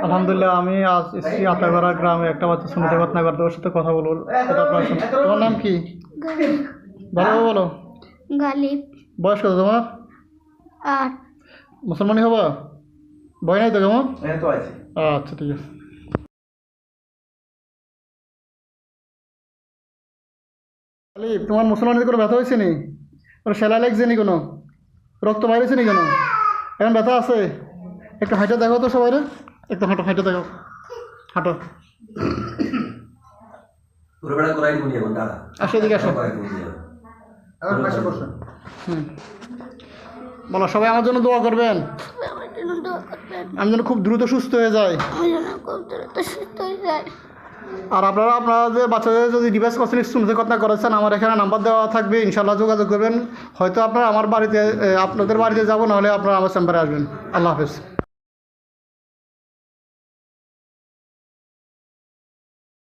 আলহামদুলিল্লাহ, আমি আজ এসেছি আতাগড়া গ্রামে একটা বাচ্চা শুনতে পাতনা করতে, ওর সাথে কথা বলবো। সেটা আপনার তোমার নাম কি? ভালো বলো। গালিব। বয়স কত তোমার? 8। মুসলমানি হবা? ভয় নাই তো? কেমন তো আছে। আচ্ছা, ঠিক আছে। গালিব, তোমার মুসলমানিতে কোনো ব্যথা হয়েছে নি? কোনো সেলাই লাগছে নি? কোনো রক্ত বাইরেছে নি? কেন এখন ব্যথা আছে? একটু হাঁটে দেখো তো সবাই, একটু হাঁটো, হাঁটে দেখো, হাঁটো। পুরোবেলা করাই নি এখন দাঁড়া। আসো, এদিকে আসো। বলো, সবাই আমার জন্য দোয়া করবেন। আমার জন্য দোয়া করবেন। আমি যেন খুব দ্রুত সুস্থ হয়ে যাই। আমি যেন খুব দ্রুত সুস্থ হয়ে যাই। আর আপনাদের বাচ্চাদের যদি ডিভাইস কসমেটিক শুনতে কথা করেছেন, আমার এখানে নাম্বার দেওয়া থাকবে, ইনশাল্লাহ যোগাযোগ করবেন। হয়তো আপনারা আমার বাড়িতে, আপনাদের বাড়িতে যাবো, নাহলে আপনারা আমার চেম্বারে আসবেন। আল্লাহ হাফেজ।